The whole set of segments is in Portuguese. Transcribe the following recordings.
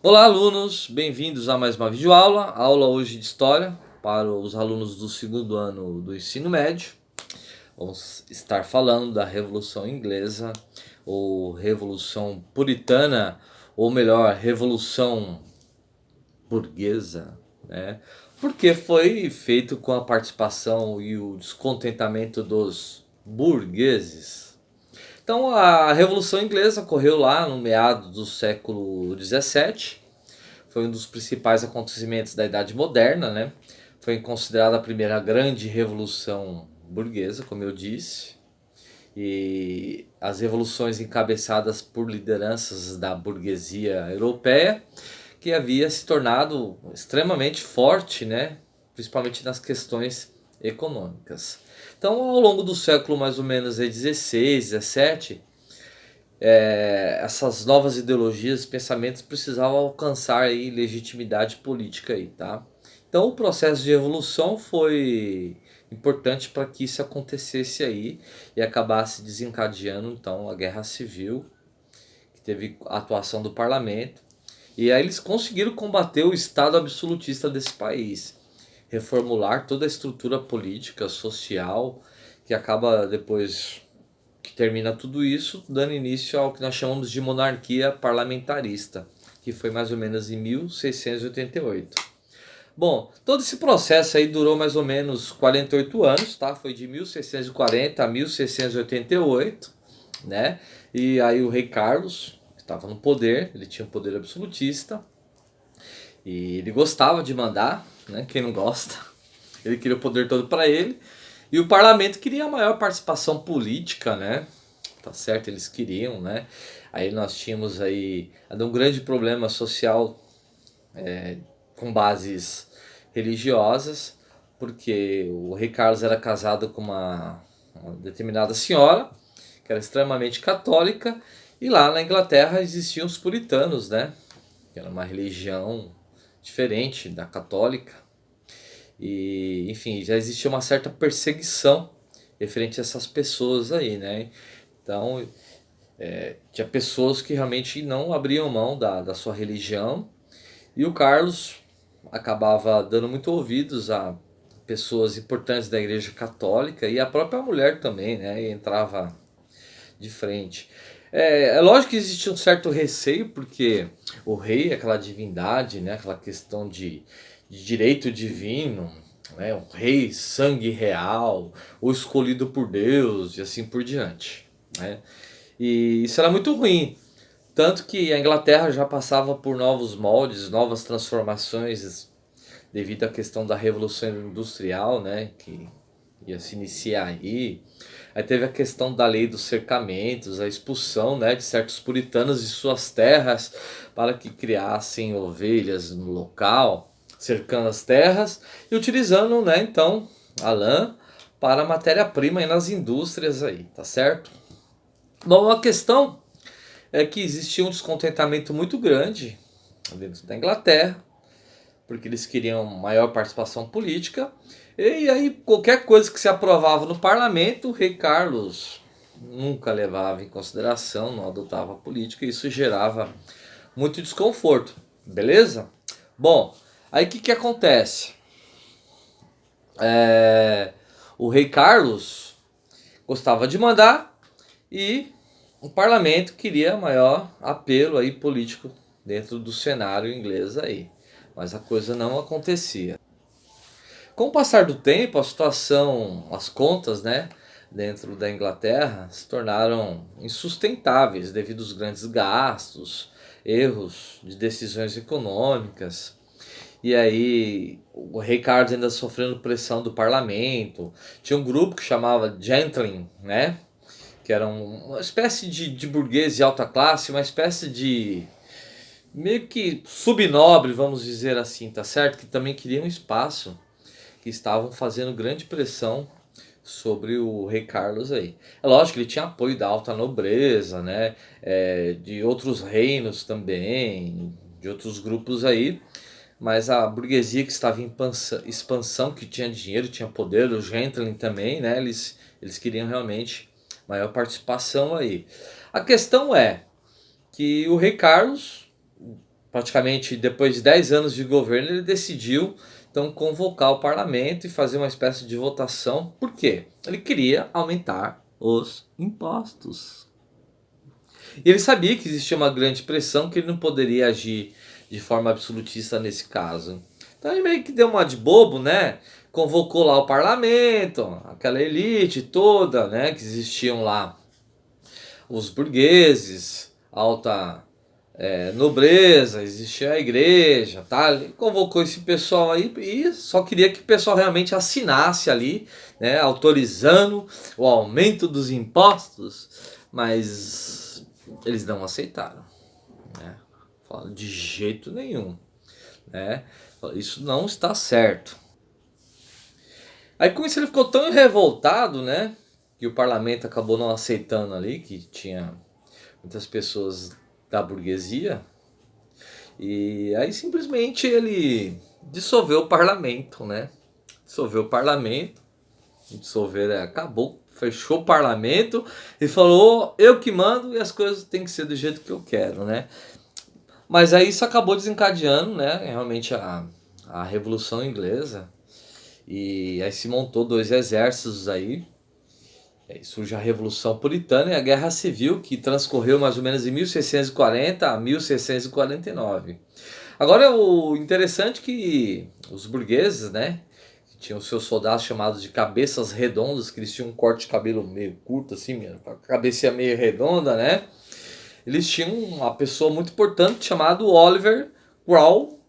Olá, alunos, bem-vindos a mais uma videoaula. Aula hoje de História para os alunos do segundo ano do ensino médio. Vamos estar falando da Revolução Inglesa, ou Revolução Puritana, ou melhor, Revolução Burguesa, né? Porque foi feito com a participação e o descontentamento dos burgueses. Então, a Revolução Inglesa ocorreu lá no meado do século XVII. Foi um dos principais acontecimentos da Idade Moderna, né? Foi considerada a primeira grande revolução burguesa, como eu disse. E as revoluções encabeçadas por lideranças da burguesia europeia, que havia se tornado extremamente forte, né? Principalmente nas questões econômicas. Então, ao longo do século mais ou menos 16, 17, essas novas ideologias, pensamentos precisavam alcançar aí legitimidade política aí, tá? Então o processo de evolução foi importante para que isso acontecesse aí e acabasse desencadeando então a Guerra Civil, que teve a atuação do parlamento, e aí eles conseguiram combater o estado absolutista desse país, reformular toda a estrutura política, social, que acaba depois que termina tudo isso, dando início ao que nós chamamos de monarquia parlamentarista, que foi mais ou menos em 1688. Bom, todo esse processo aí durou mais ou menos 48 anos, tá? Foi de 1640 a 1688, né? E aí o rei Carlos, que estava no poder, ele tinha um poder absolutista, e ele gostava de mandar, né? Quem não gosta? Ele queria o poder todo para ele. E o parlamento queria a maior participação política, né? Tá certo, eles queriam, né? Aí nós tínhamos aí um grande problema social com bases religiosas, porque o rei Carlos era casado com uma determinada senhora, que era extremamente católica, e lá na Inglaterra existiam os puritanos, né? Que era uma religião diferente da católica. E, enfim, já existia uma certa perseguição referente a essas pessoas aí, né? Então, tinha pessoas que realmente não abriam mão da sua religião, e o Carlos acabava dando muito ouvidos a pessoas importantes da Igreja Católica, e a própria mulher também, né? E entrava de frente. É lógico que existe um certo receio, porque o rei, aquela divindade, né? Aquela questão de direito divino, né? O rei, sangue real, o escolhido por Deus e assim por diante, né? E isso era muito ruim. Tanto que a Inglaterra já passava por novos moldes, novas transformações devido à questão da Revolução Industrial, né, que ia se iniciar aí. Aí teve a questão da lei dos cercamentos, a expulsão, né, de certos puritanos de suas terras para que criassem ovelhas no local, cercando as terras e utilizando, né, então, a lã para matéria-prima nas indústrias aí, tá certo? Bom, a questão é que existia um descontentamento muito grande dentro da Inglaterra, porque eles queriam maior participação política, e aí qualquer coisa que se aprovava no parlamento, o rei Carlos nunca levava em consideração, não adotava a política, e isso gerava muito desconforto, beleza? Bom, aí o que acontece? É, o rei Carlos gostava de mandar, e o parlamento queria maior apelo aí político dentro do cenário inglês aí, mas a coisa não acontecia. Com o passar do tempo, a situação, as contas, né, dentro da Inglaterra se tornaram insustentáveis devido aos grandes gastos, erros de decisões econômicas. E aí o rei Carlos ainda sofrendo pressão do parlamento. Tinha um grupo que chamava Gentlemen, né? Que era uma espécie de burguês de alta classe, uma espécie de meio que subnobre, vamos dizer assim, tá certo? Que também queriam espaço, que estavam fazendo grande pressão sobre o rei Carlos aí. É lógico que ele tinha apoio da alta nobreza, né? De outros reinos também, de outros grupos aí, mas a burguesia que estava em expansão, que tinha dinheiro, tinha poder, os gentlemen também, né? Eles queriam realmente maior participação aí. A questão é que o rei Carlos praticamente depois de 10 anos de governo, ele decidiu então convocar o parlamento e fazer uma espécie de votação. Por quê? Ele queria aumentar os impostos. E ele sabia que existia uma grande pressão, que ele não poderia agir de forma absolutista nesse caso. Então ele meio que deu uma de bobo, né? Convocou lá o parlamento, aquela elite toda, né? Que existiam lá os burgueses, alta nobreza, existia a igreja, tá? Ele convocou esse pessoal aí e só queria que o pessoal realmente assinasse ali, né? Autorizando o aumento dos impostos, mas eles não aceitaram, né? Falaram de jeito nenhum, né? Isso não está certo. Aí com isso ele ficou tão revoltado, né? Que o parlamento acabou não aceitando ali, que tinha muitas pessoas da burguesia. E aí simplesmente ele dissolveu o parlamento, né? Dissolveu o parlamento, acabou, fechou o parlamento e falou: eu que mando e as coisas têm que ser do jeito que eu quero, né? Mas aí isso acabou desencadeando, né? Realmente a Revolução Inglesa. E aí se montou dois exércitos aí. Aí surge a Revolução Puritana e a Guerra Civil, que transcorreu mais ou menos de 1640 a 1649. Agora o interessante é que os burgueses, né, que tinham seus soldados chamados de cabeças redondas, que eles tinham um corte de cabelo meio curto assim, com a cabeça meio redonda, né? Eles tinham uma pessoa muito importante chamado Oliver Cromwell,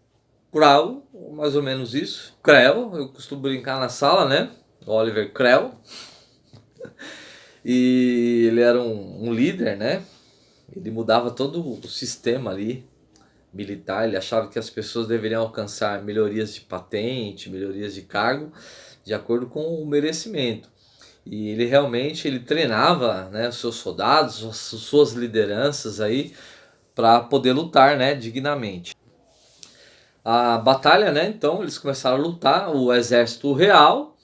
mais ou menos isso. Cromwell, eu costumo brincar na sala, né? Oliver Cromwell. E ele era um líder, né? Ele mudava todo o sistema ali militar. Ele achava que as pessoas deveriam alcançar melhorias de patente, melhorias de cargo, de acordo com o merecimento. E ele realmente ele treinava, né, os seus soldados, as suas lideranças aí para poder lutar, né, dignamente. A batalha, né? Então eles começaram a lutar, o exército real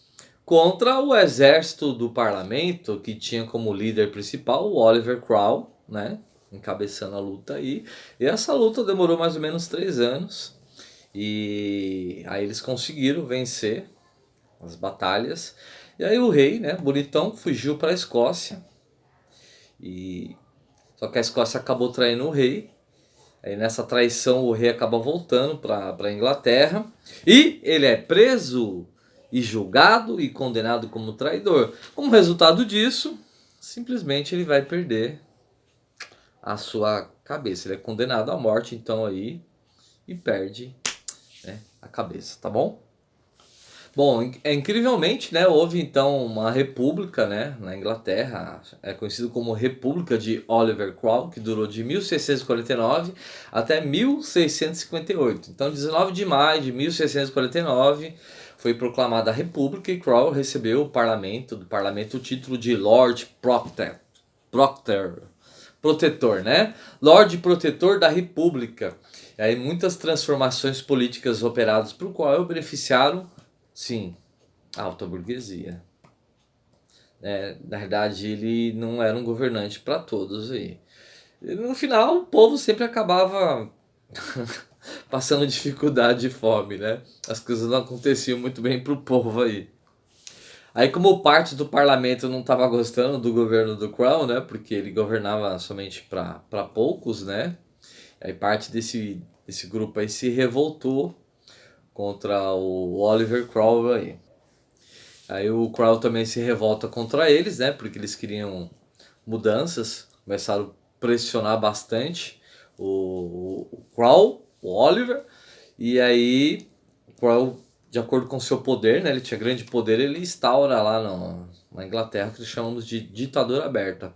contra o exército do parlamento, que tinha como líder principal o Oliver Cromwell, né? Encabeçando a luta aí. E essa luta demorou mais ou menos 3 anos. E aí eles conseguiram vencer as batalhas. E aí o rei, né, bonitão, fugiu para a Escócia. E só que a Escócia acabou traindo o rei. Aí nessa traição o rei acaba voltando para a Inglaterra. E ele é preso e julgado e condenado como traidor. Como resultado disso, simplesmente ele vai perder a sua cabeça. Ele é condenado à morte, então aí, e perde, né, a cabeça, tá bom? Bom, incrivelmente, né, houve então uma república, né, na Inglaterra, é conhecido como República de Oliver Cromwell, que durou de 1649 até 1658. Então, 19 de maio de 1649 foi proclamada a República e Cromwell recebeu do parlamento o título de Lord Protetor, né? Lord Protetor da República. E aí muitas transformações políticas operadas por Cromwell beneficiaram, sim, a alta burguesia. Na verdade, ele não era um governante para todos aí. E no final, o povo sempre acabava passando dificuldade e fome, né? As coisas não aconteciam muito bem pro povo aí. Aí como parte do parlamento não estava gostando do governo do Cromwell, né? Porque ele governava somente para poucos, né? Aí parte desse grupo aí se revoltou contra o Oliver Cromwell aí. Aí o Cromwell também se revolta contra eles, né? Porque eles queriam mudanças, começaram a pressionar bastante o Cromwell, o Oliver, e aí o Cromwell, de acordo com seu poder, né? Ele tinha grande poder, ele instaura lá na Inglaterra, que eles chamamos de ditadura aberta,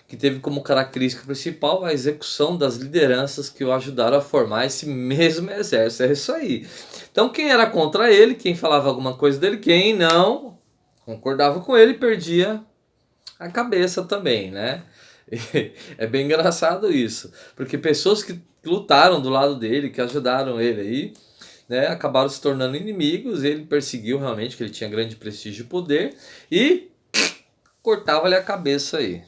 que teve como característica principal a execução das lideranças que o ajudaram a formar esse mesmo exército. É isso aí. Então quem era contra ele, quem falava alguma coisa dele, quem não concordava com ele, perdia a cabeça também, né? E é bem engraçado isso, porque pessoas que lutaram do lado dele, que ajudaram ele aí, né, acabaram se tornando inimigos. Ele perseguiu realmente, que ele tinha grande prestígio e poder, e cortava-lhe a cabeça aí.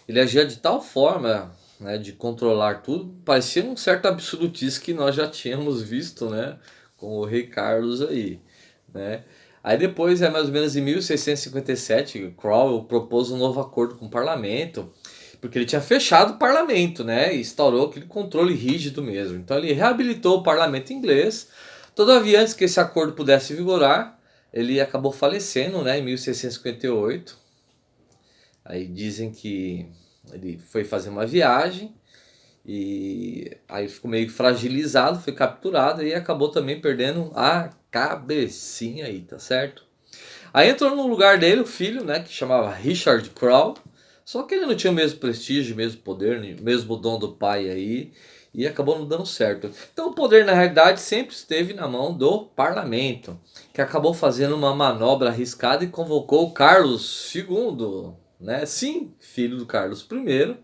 Ele agia de tal forma, né, de controlar tudo, parecia um certo absolutismo que nós já tínhamos visto, né, com o rei Carlos aí, né. Aí depois, mais ou menos em 1657, Cromwell propôs um novo acordo com o parlamento, porque ele tinha fechado o parlamento, né, e instaurou aquele controle rígido mesmo. Então ele reabilitou o parlamento inglês. Todavia, antes que esse acordo pudesse vigorar, ele acabou falecendo, né, em 1658. Aí dizem que ele foi fazer uma viagem e aí ficou meio fragilizado, foi capturado e acabou também perdendo a cabecinha aí, tá certo? Aí entrou no lugar dele o filho, né, que chamava Richard Cromwell, só que ele não tinha o mesmo prestígio, o mesmo poder, o mesmo dom do pai aí, e acabou não dando certo. Então o poder na realidade sempre esteve na mão do parlamento, que acabou fazendo uma manobra arriscada e convocou Carlos II, né? Sim, filho do Carlos I,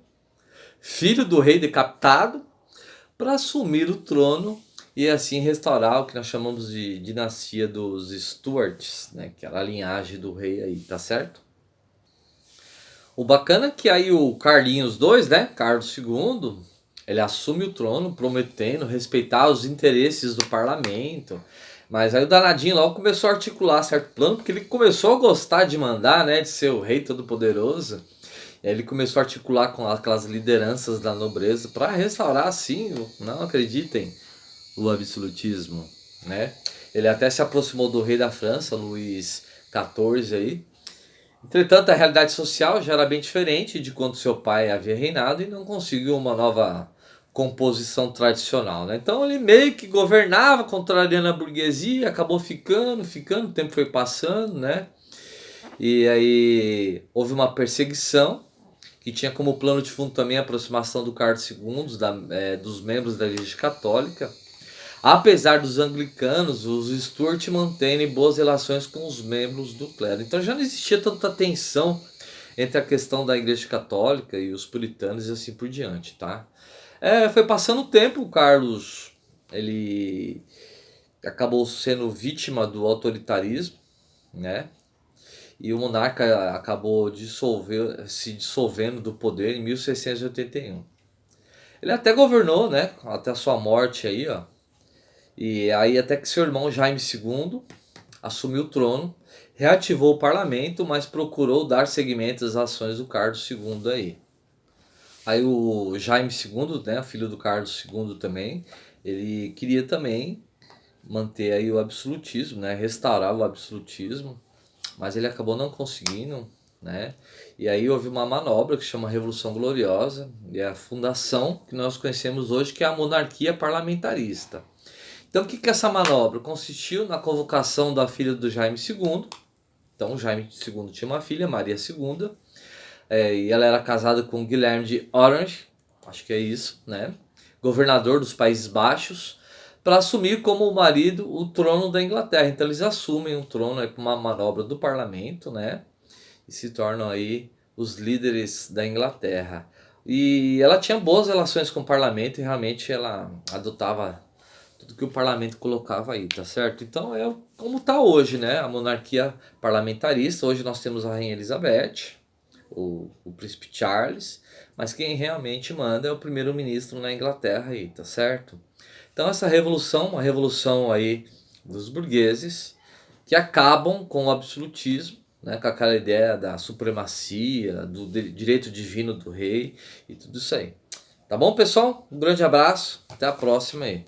filho do rei decapitado, para assumir o trono e assim restaurar o que nós chamamos de dinastia dos Stuarts, né, que era a linhagem do rei aí, tá certo? O bacana é que aí o Carlinhos II, né, Carlos II, ele assume o trono prometendo respeitar os interesses do parlamento. Mas aí o danadinho logo começou a articular certo plano, porque ele começou a gostar de mandar, né, de ser o rei todo-poderoso. E aí ele começou a articular com aquelas lideranças da nobreza para restaurar, assim, não acreditem, o absolutismo, né? Ele até se aproximou do rei da França, Luís XIV aí. Entretanto, a realidade social já era bem diferente de quando seu pai havia reinado e não conseguiu uma nova composição tradicional, né? Então ele meio que governava contrariando a burguesia, acabou ficando, o tempo foi passando, né? E aí houve uma perseguição que tinha como plano de fundo também a aproximação do Carlos II, dos membros da Igreja Católica. Apesar dos anglicanos, os Stuart mantêm boas relações com os membros do clero. Então já não existia tanta tensão entre a questão da Igreja Católica e os puritanos e assim por diante, tá? Foi passando o tempo, o Carlos ele acabou sendo vítima do autoritarismo, né? E o monarca acabou se dissolvendo do poder em 1681. Ele até governou, né, até a sua morte aí, ó. E aí até que seu irmão Jaime II assumiu o trono, reativou o parlamento, mas procurou dar seguimento às ações do Carlos II aí. Aí o Jaime II, né, filho do Carlos II também, ele queria também manter aí o absolutismo, né, restaurar o absolutismo, mas ele acabou não conseguindo, né? E aí houve uma manobra que se chama Revolução Gloriosa, e é a fundação que nós conhecemos hoje, que é a monarquia parlamentarista. Então o que é essa manobra? Consistiu na convocação da filha do Jaime II. Então Jaime II tinha uma filha, Maria II, e ela era casada com Guilherme de Orange, acho que é isso, né? Governador dos Países Baixos, para assumir como marido o trono da Inglaterra. Então eles assumem o trono com uma manobra do parlamento, né? E se tornam aí os líderes da Inglaterra. E ela tinha boas relações com o parlamento e realmente ela adotava tudo que o parlamento colocava aí, tá certo? Então é como tá hoje, né? A monarquia parlamentarista. Hoje nós temos a Rainha Elizabeth, o Príncipe Charles, mas quem realmente manda é o primeiro-ministro na Inglaterra aí, tá certo? Então essa revolução, uma revolução aí dos burgueses, que acabam com o absolutismo, né, com aquela ideia da supremacia, do direito divino do rei e tudo isso aí. Tá bom, pessoal? Um grande abraço, até a próxima aí.